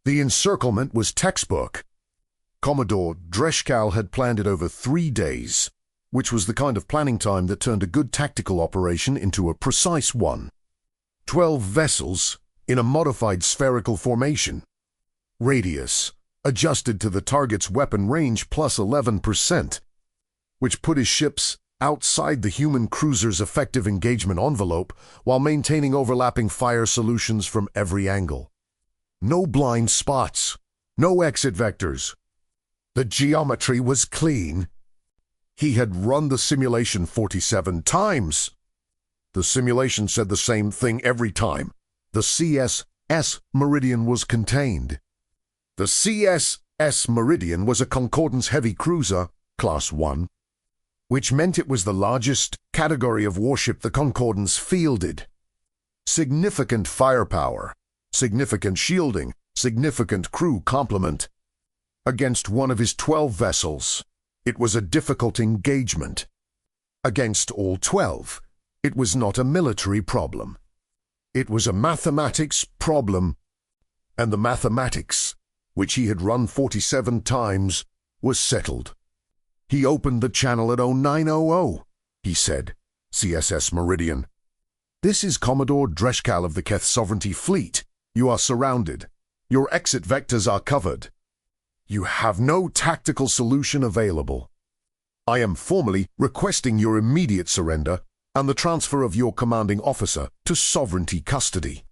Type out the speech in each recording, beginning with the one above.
The encirclement was textbook. Commodore Dreshkal had planned it over 3 days, which was the kind of planning time that turned a good tactical operation into a precise one. 12 vessels in a modified spherical formation. Radius adjusted to the target's weapon range plus 11%, which put his ships outside the human cruiser's effective engagement envelope while maintaining overlapping fire solutions from every angle. No blind spots, no exit vectors. The geometry was clean. He had run the simulation 47 times. The simulation said the same thing every time. The CSS Meridian was contained. The CSS Meridian was a Concordance heavy cruiser, Class 1, which meant it was the largest category of warship the Concordance fielded. Significant firepower, significant shielding, significant crew complement. Against one of his 12 vessels, it was a difficult engagement. Against all 12, it was not a military problem. It was a mathematics problem, and the mathematics, which he had run 47 times, was settled. He opened the channel at 0900. He said, CSS Meridian. This is Commodore Dreshkal of the Keth Sovereignty Fleet. You are surrounded. Your exit vectors are covered. You have no tactical solution available. I am formally requesting your immediate surrender and the transfer of your commanding officer to Sovereignty custody.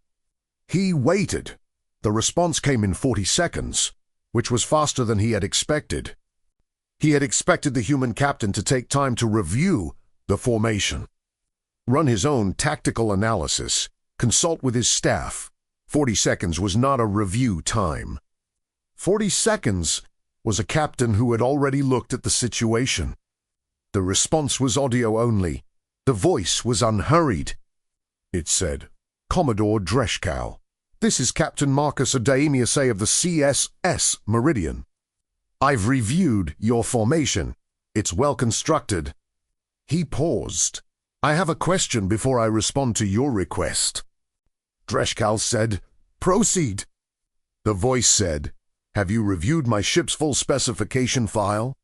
He waited. The response came in 40 seconds, which was faster than he had expected. He had expected the human captain to take time to review the formation, run his own tactical analysis, consult with his staff. 40 seconds was not a review time. 40 seconds was a captain who had already looked at the situation. The response was audio only. The voice was unhurried. It said, Commodore Dreshkal. This is Captain Marcus Adaemiase of the CSS Meridian. I've reviewed your formation. It's well constructed. He paused. I have a question before I respond to your request. Dreshkal said, Proceed. The voice said, Have you reviewed my ship's full specification file?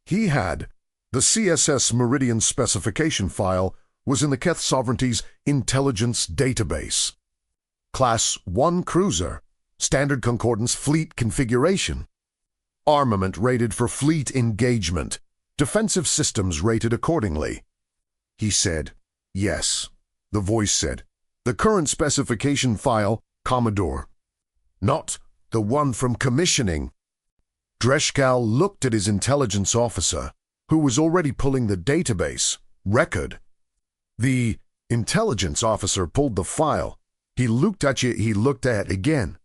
He had. The CSS Meridian specification file was in the Keth Sovereignty's intelligence database. Class 1 cruiser, standard Concordance fleet configuration. Armament rated for fleet engagement, defensive systems rated accordingly. He said, Yes. The voice said, The current specification file, Commodore. Not the one from commissioning. Dreshkal looked at his intelligence officer, who was already pulling the database record. The intelligence officer pulled the file. He looked at you, he looked at again.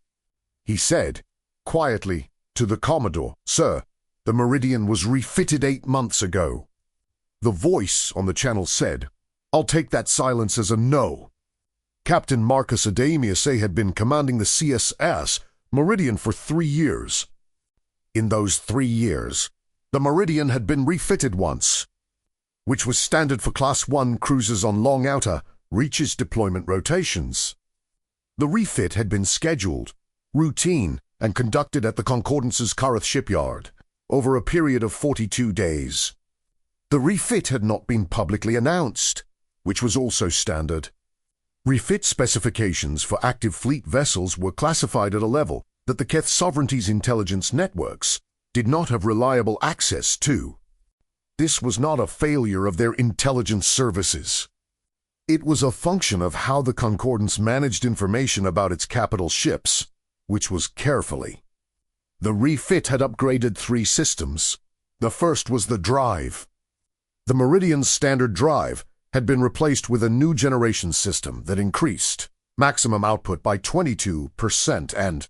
He said, quietly, to the Commodore, Sir, the Meridian was refitted 8 months ago. The voice on the channel said, I'll take that silence as a no. Captain Marcus Adaemiase had been commanding the CSS Meridian for 3 years. In those 3 years, the Meridian had been refitted once, which was standard for Class 1 cruisers on long outer reaches deployment rotations. The refit had been scheduled, routine, and conducted at the Concordance's Kareth shipyard over a period of 42 days. The refit had not been publicly announced, which was also standard. Refit specifications for active fleet vessels were classified at a level that the Keth Sovereignty's intelligence networks did not have reliable access to. This was not a failure of their intelligence services. It was a function of how the Concordance managed information about its capital ships, which was carefully. The refit had upgraded 3 systems. The first was the drive. The Meridian's standard drive had been replaced with a new generation system that increased maximum output by 22% and,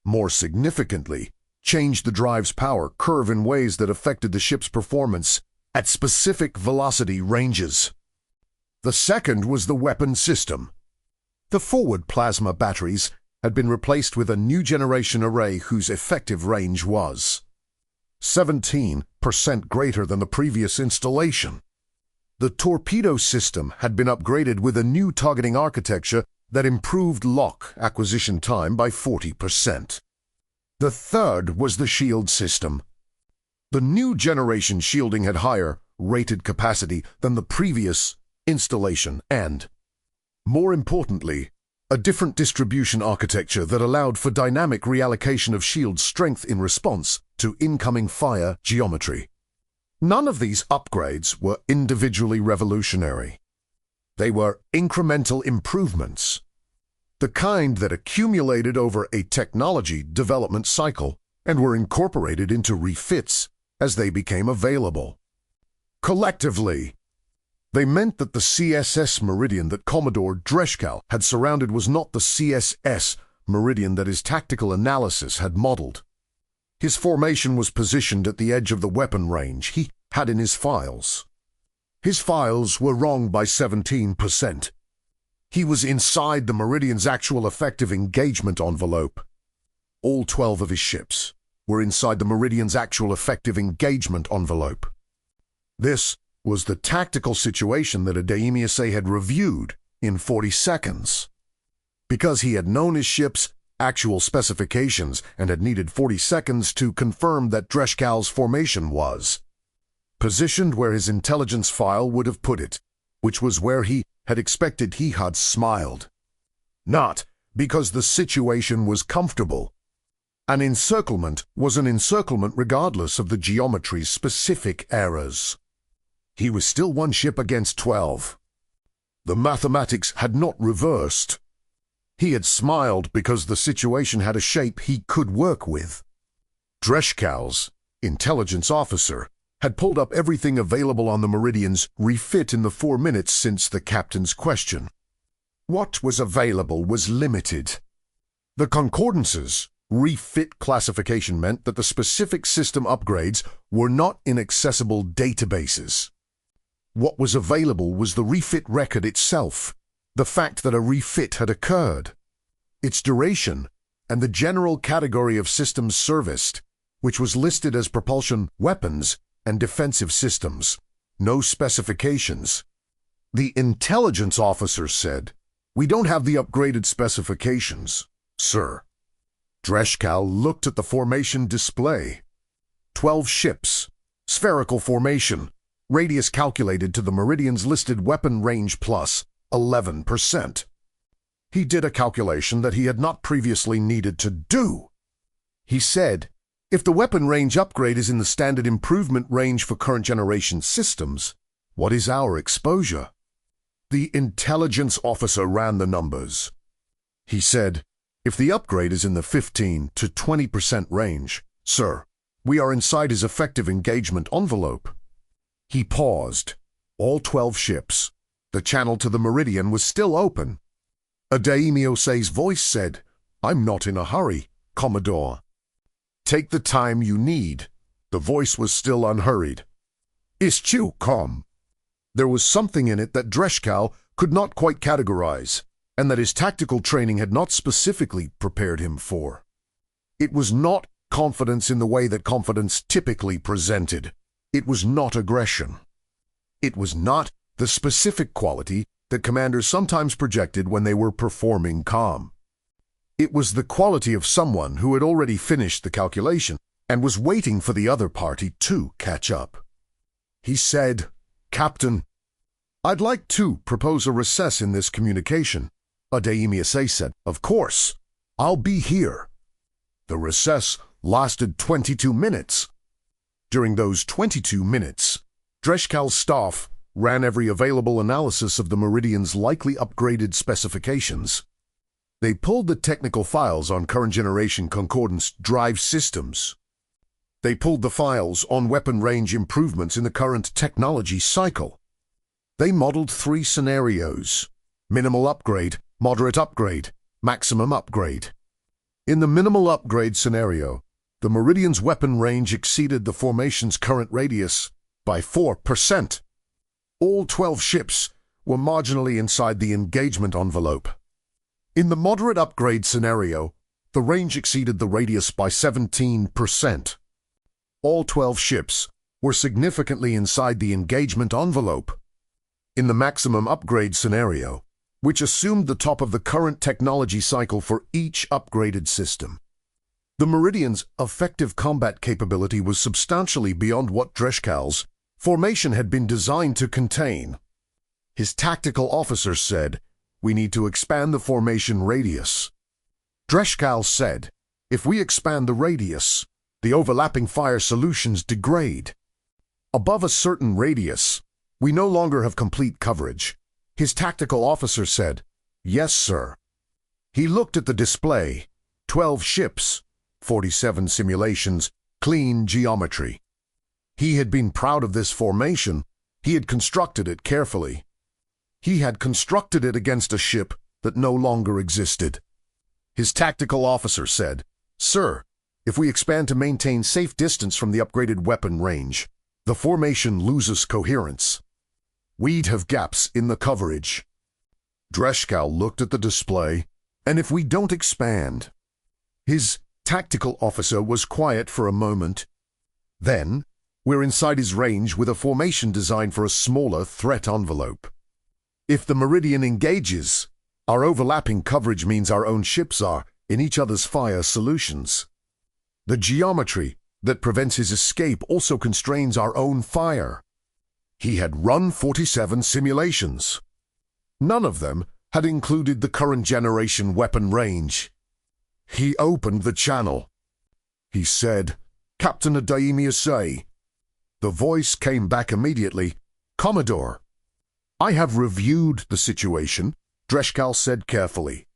more significantly, changed the drive's power curve in ways that affected the ship's performance at specific velocity ranges. The second was the weapon system. The forward plasma batteries had been replaced with a new generation array whose effective range was 17% greater than the previous installation. The torpedo system had been upgraded with a new targeting architecture that improved lock acquisition time by 40%. The third was the shield system. The new generation shielding had higher rated capacity than the previous installation and, more importantly, a different distribution architecture that allowed for dynamic reallocation of shield strength in response to incoming fire geometry. None of these upgrades were individually revolutionary. They were incremental improvements, the kind that accumulated over a technology development cycle and were incorporated into refits as they became available. Collectively, they meant that the CSS meridian that Commodore Dreshkal had surrounded was not the CSS meridian that his tactical analysis had modeled. His formation was positioned at the edge of the weapon range he had in his files. His files were wrong by 17%. He was inside the meridian's actual effective engagement envelope. All 12 of his ships were inside the meridian's actual effective engagement envelope. This was the tactical situation that Adeyemiase had reviewed in 40 seconds. Because he had known his ship's actual specifications and had needed 40 seconds to confirm that Dreshkal's formation was positioned where his intelligence file would have put it, which was where he had expected he had smiled. Not because the situation was comfortable. An encirclement was an encirclement regardless of the geometry's specific errors. He was still one ship against 12. The mathematics had not reversed. He had smiled because the situation had a shape he could work with. Dreshkal's intelligence officer had pulled up everything available on the Meridian's refit in the 4 minutes since the captain's question. What was available was limited. The Concordance's refit classification meant that the specific system upgrades were not in accessible databases. What was available was the refit record itself, the fact that a refit had occurred, its duration, and the general category of systems serviced, which was listed as propulsion, weapons, and defensive systems. No specifications. The intelligence officer said, "We don't have the upgraded specifications, sir." Dreshkal looked at the formation display. 12 ships, spherical formation, radius calculated to the Meridian's listed weapon range plus 11%. He did a calculation that he had not previously needed to do. He said, "If the weapon range upgrade is in the standard improvement range for current generation systems, what is our exposure?" The intelligence officer ran the numbers. He said, "If the upgrade is in the 15 to 20% range, sir, we are inside his effective engagement envelope." He paused. All 12 ships. The channel to the Meridian was still open. Adeyemiose's voice said, "I'm not in a hurry, Commodore." "Take the time you need." The voice was still unhurried. "Ist com." There was something in it that Dreshkal could not quite categorize, and that his tactical training had not specifically prepared him for. It was not confidence in the way that confidence typically presented. It was not aggression. It was not the specific quality that commanders sometimes projected when they were performing calm. It was the quality of someone who had already finished the calculation and was waiting for the other party to catch up. He said, "Captain, I'd like to propose a recess in this communication." Adeyemiase said, "Of course, I'll be here." The recess lasted 22 minutes. During those 22 minutes, Dreshkal's staff ran every available analysis of the Meridian's likely upgraded specifications. They pulled the technical files on current generation Concordance drive systems. They pulled the files on weapon range improvements in the current technology cycle. They modeled 3 scenarios: minimal upgrade, moderate upgrade, maximum upgrade. In the minimal upgrade scenario, the Meridian's weapon range exceeded the formation's current radius by 4%. All 12 ships were marginally inside the engagement envelope. In the moderate upgrade scenario, the range exceeded the radius by 17%. All 12 ships were significantly inside the engagement envelope. In the maximum upgrade scenario, which assumed the top of the current technology cycle for each upgraded system, The Meridian's effective combat capability was substantially beyond what Dreshkal's formation had been designed to contain. His tactical officer said, "We need to expand the formation radius." Dreshkal said, "If we expand the radius, the overlapping fire solutions degrade. Above a certain radius, we no longer have complete coverage." His tactical officer said, "Yes, sir." He looked at the display. 12 ships, 47 simulations, clean geometry. He had been proud of this formation. He had constructed it carefully. He had constructed it against a ship that no longer existed. His tactical officer said, "Sir, if we expand to maintain safe distance from the upgraded weapon range, the formation loses coherence. We'd have gaps in the coverage." Dreshkal looked at the display, "And if we don't expand?" His tactical officer was quiet for a moment. "Then, we're inside his range with a formation designed for a smaller threat envelope. If the Meridian engages, our overlapping coverage means our own ships are in each other's fire solutions. The geometry that prevents his escape also constrains our own fire." He had run 47 simulations. None of them had included the current generation weapon range. He opened the channel. He said, "Captain Adaimi say." The voice came back immediately, "Commodore." "I have reviewed the situation," Dreshkal said carefully.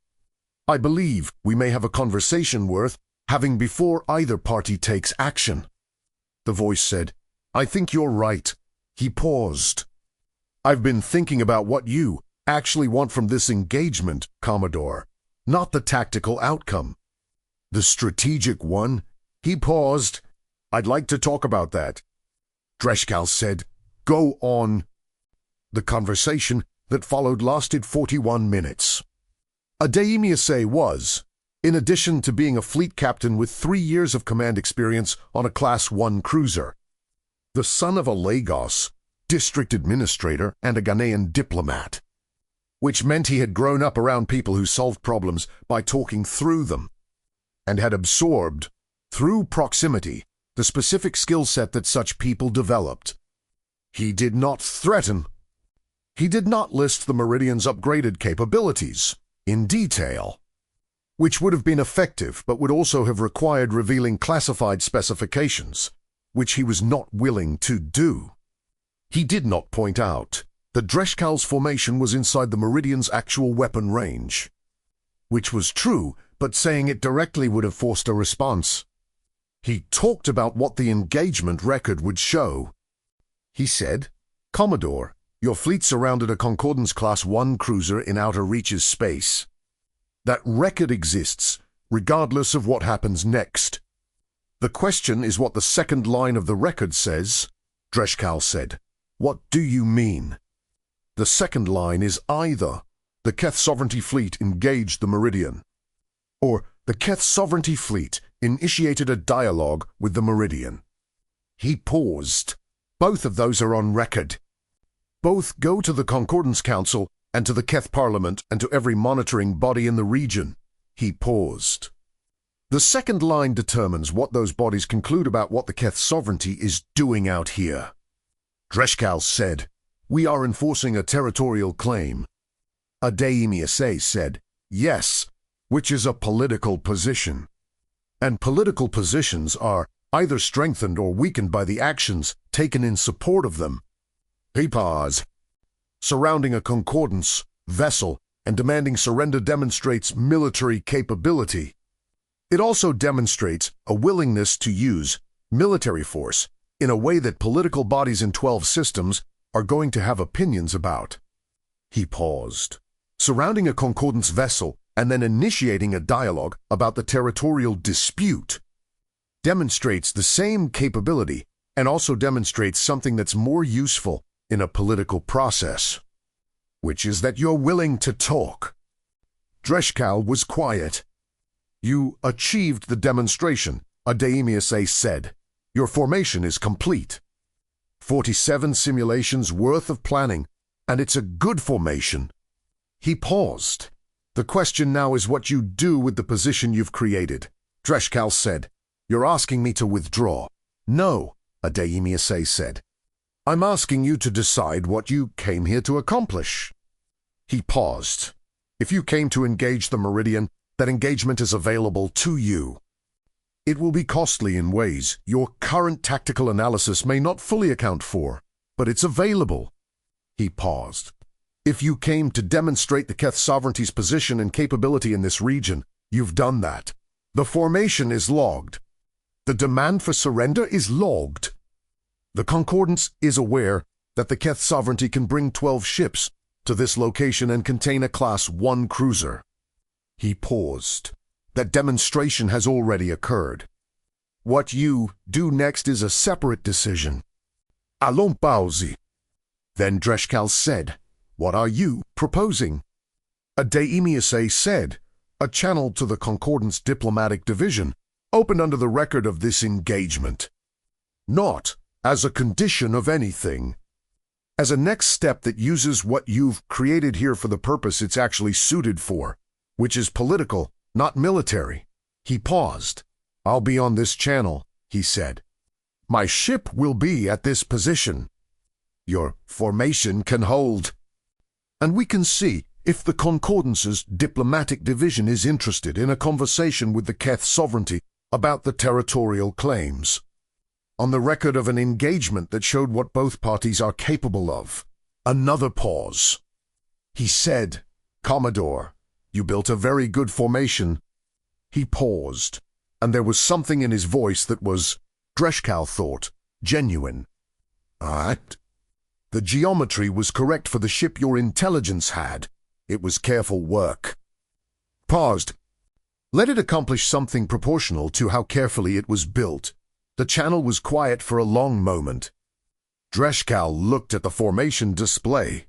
"I believe we may have a conversation worth having before either party takes action." The voice said, "I think you're right." He paused. "I've been thinking about what you actually want from this engagement, Commodore, not the tactical outcome. The strategic one." He paused. "I'd like to talk about that." Dreshkal said, "Go on." The conversation that followed lasted 41 minutes. Adaimi was, in addition to being a fleet captain with 3 years of command experience on a Class 1 cruiser, the son of a Lagos district administrator and a Ghanaian diplomat, which meant he had grown up around people who solved problems by talking through them, and had absorbed, through proximity, the specific skill set that such people developed. He did not threaten. He did not list the Meridian's upgraded capabilities in detail, which would have been effective but would also have required revealing classified specifications, which he was not willing to do. He did not point out that Dreshkal's formation was inside the Meridian's actual weapon range, which was true, but saying it directly would have forced a response. He talked about what the engagement record would show. He said, "Commodore, your fleet surrounded a Concordance Class 1 cruiser in outer reaches space. That record exists, regardless of what happens next. The question is what the second line of the record says." Dreshkal said, "What do you mean?" "The second line is either the Keth Sovereignty Fleet engaged the Meridian, or the Keth Sovereignty Fleet initiated a dialogue with the Meridian." He paused. "Both of those are on record. Both go to the Concordance Council and to the Keth Parliament and to every monitoring body in the region." He paused. "The second line determines what those bodies conclude about what the Keth Sovereignty is doing out here." Dreshkal said, "We are enforcing a territorial claim." Adaimi said, "Yes, which is a political position. And political positions are either strengthened or weakened by the actions taken in support of them." He paused. "Surrounding a concordance vessel and demanding surrender demonstrates military capability. It also demonstrates a willingness to use military force in a way that political bodies in 12 systems are going to have opinions about." He paused. "Surrounding a concordance vessel and then initiating a dialogue about the territorial dispute demonstrates the same capability and also demonstrates something that's more useful in a political process, which is that you're willing to talk." Dreshkal was quiet. "You achieved the demonstration," Adaimi said. "Your formation is complete. 47 simulations worth of planning, and it's a good formation." He paused. "The question now is what you do with the position you've created." Dreshkal said. "You're asking me to withdraw." "No," Adeyemi said. "I'm asking you to decide what you came here to accomplish." He paused. "If you came to engage the Meridian, that engagement is available to you. It will be costly in ways your current tactical analysis may not fully account for, but it's available." He paused. "If you came to demonstrate the Keth sovereignty's position and capability in this region, you've done that. The formation is logged. The demand for surrender is logged. The Concordance is aware that the Keth sovereignty can bring 12 ships to this location and contain a Class 1 cruiser." He paused. "That demonstration has already occurred. What you do next is a separate decision." "Allons pausi." Then Dreshkal said, "What are you proposing?" Adeyemi said, "A channel to the Concordance diplomatic division opened under the record of this engagement. Not as a condition of anything. As a next step that uses what you've created here for the purpose it's actually suited for, which is political, not military." He paused. "I'll be on this channel," he said. "My ship will be at this position. Your formation can hold. And we can see if the Concordance's diplomatic division is interested in a conversation with the Keth sovereignty about the territorial claims. On the record of an engagement that showed what both parties are capable of." Another pause. He said, "Commodore, you built a very good formation." He paused, and there was something in his voice that was, Dreshkal thought, genuine. "Alright. The geometry was correct for the ship your intelligence had. It was careful work." Paused. "Let it accomplish something proportional to how carefully it was built." The channel was quiet for a long moment. Dreshkal looked at the formation display.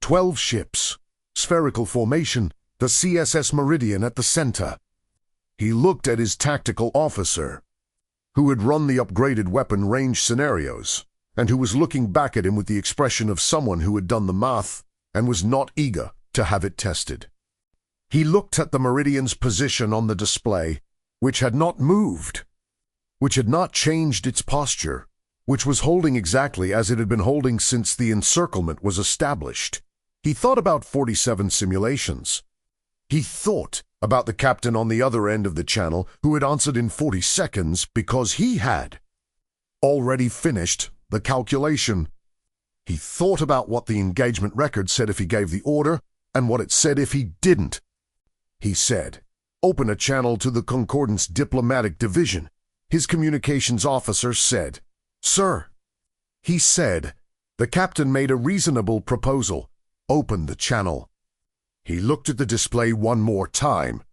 12 ships, spherical formation, the CSS Meridian at the center. He looked at his tactical officer, who had run the upgraded weapon range scenarios, and who was looking back at him with the expression of someone who had done the math and was not eager to have it tested. He looked at the Meridian's position on the display, which had not moved, which had not changed its posture, which was holding exactly as it had been holding since the encirclement was established. He thought about 47 simulations. He thought about the captain on the other end of the channel who had answered in 40 seconds because he had already finished the calculation. He thought about what the engagement record said if he gave the order and what it said if he didn't. He said, "Open a channel to the Concordance diplomatic division." His communications officer said, "Sir." He said, "The captain made a reasonable proposal. Open the channel." He looked at the display one more time.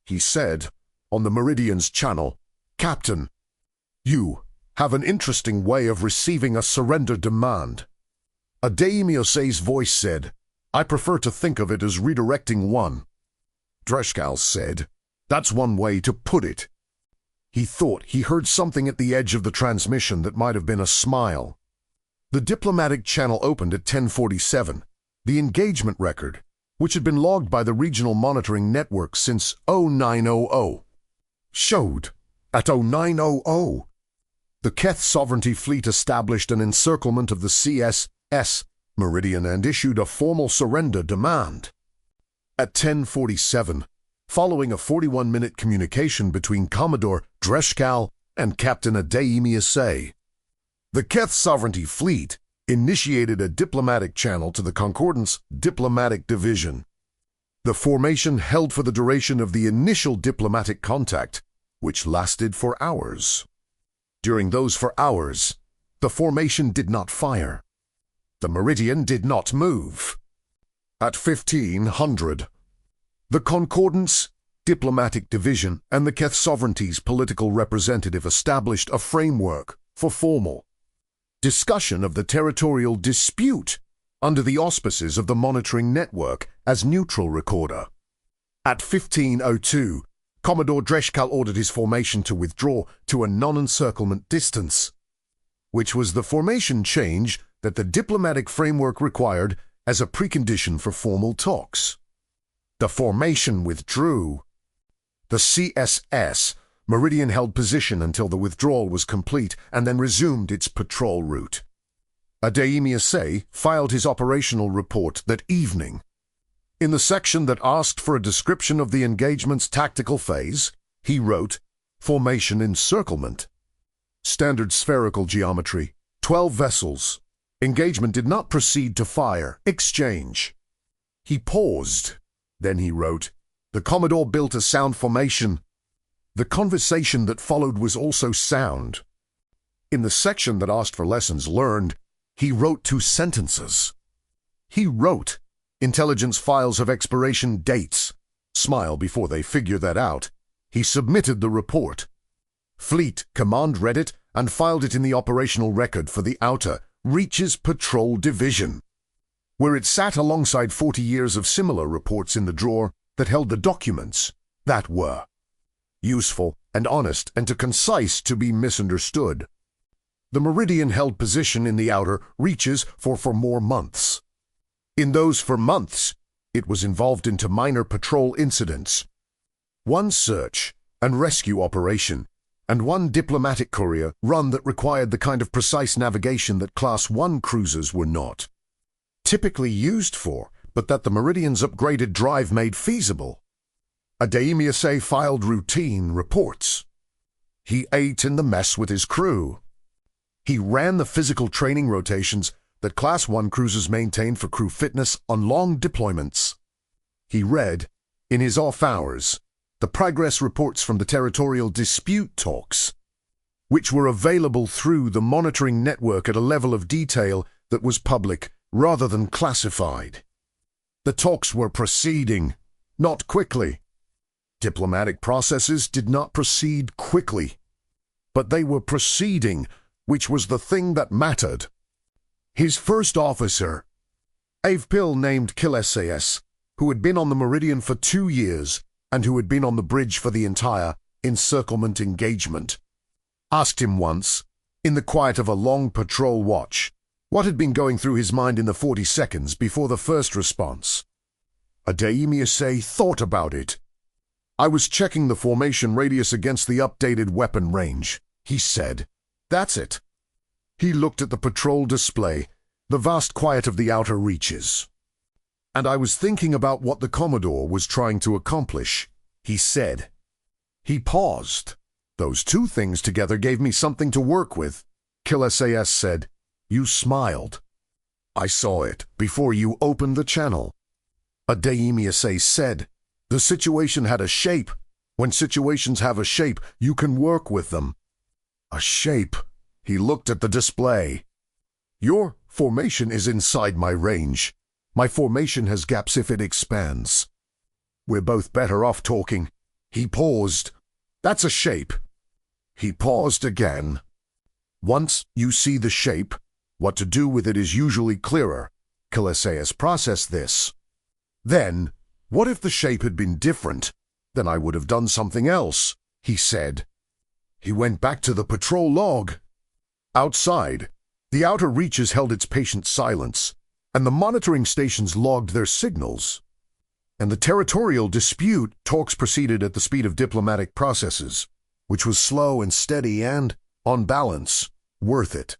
He said, on the Meridian's channel, "Captain, you have an interesting way of receiving a surrender demand." Adeyemi's voice said, "I prefer to think of it as redirecting one." Dreshkal said, "That's one way to put it." He thought he heard something at the edge of the transmission that might have been a smile. The diplomatic channel opened at 10:47. The engagement record, which had been logged by the regional monitoring network since 0900, showed at 0900 the Keth sovereignty fleet established an encirclement of the CSS Meridian and issued a formal surrender demand. At 10:47, following a 41-minute communication between Commodore Dreshkal and Captain Adeyemi, the Keth sovereignty fleet initiated a diplomatic channel to the Concordance diplomatic division. The formation held for the duration of the initial diplomatic contact, which lasted for hours. During those 4 hours, the formation did not fire. The Meridian did not move. At 1500, the Concordance diplomatic division and the Keth sovereignty's political representative established a framework for formal discussion of the territorial dispute under the auspices of the monitoring network as neutral recorder. At 1502, Commodore Dreshkal ordered his formation to withdraw to a non-encirclement distance, which was the formation change that the diplomatic framework required as a precondition for formal talks. The formation withdrew. The CSS Meridian held position until the withdrawal was complete and then resumed its patrol route. Adeyemi Say filed his operational report that evening. In the section that asked for a description of the engagement's tactical phase, he wrote, "Formation encirclement. Standard spherical geometry, 12 vessels. Engagement did not proceed to fire. Exchange." He paused. Then he wrote, "The Commodore built a sound formation." The conversation that followed was also sound. In the section that asked for lessons learned, he wrote 2 sentences. He wrote, "Intelligence files of expiration dates." Smile before they figure that out. He submitted the report. Fleet Command read it and filed it in the operational record for the Outer Reaches Patrol Division, where it sat alongside 40 years of similar reports in the drawer that held the documents that were useful and honest and too concise to be misunderstood. The Meridian held position in the Outer Reaches for more months. In those 4 months, it was involved into minor patrol incidents, 1 search and rescue operation, and 1 diplomatic courier run that required the kind of precise navigation that Class 1 cruisers were not typically used for, but that the Meridian's upgraded drive made feasible. Adeyemi Say filed routine reports. He ate in the mess with his crew. He ran the physical training rotations that Class 1 cruisers maintained for crew fitness on long deployments. He read, in his off hours, the progress reports from the territorial dispute talks, which were available through the monitoring network at a level of detail that was public rather than classified. The talks were proceeding, not quickly. Diplomatic processes did not proceed quickly, but they were proceeding, which was the thing that mattered. His first officer, a pill named Kilsas, who had been on the Meridian for 2 years and who had been on the bridge for the entire encirclement engagement, asked him once, in the quiet of a long patrol watch, what had been going through his mind in the 40 seconds before the first response. Adeyemi Say thought about it. "I was checking the formation radius against the updated weapon range," he said. "That's it." He looked at the patrol display, the vast quiet of the Outer Reaches. "And I was thinking about what the Commodore was trying to accomplish," he said. He paused. "Those 2 things together gave me something to work with," Kilsas said. "You smiled. I saw it before you opened the channel." Adeyemi Say said, "The situation had a shape. When situations have a shape, you can work with them." A shape. He looked at the display. "Your formation is inside my range. My formation has gaps if it expands. We're both better off talking." He paused. "That's a shape." He paused again. "Once you see the shape, what to do with it is usually clearer." Kilsas processed this. "Then, what if the shape had been different? Then I would have done something else," he said. He went back to the patrol log. Outside, the Outer Reaches held its patient silence, and the monitoring stations logged their signals. And the territorial dispute talks proceeded at the speed of diplomatic processes, which was slow and steady and, on balance, worth it.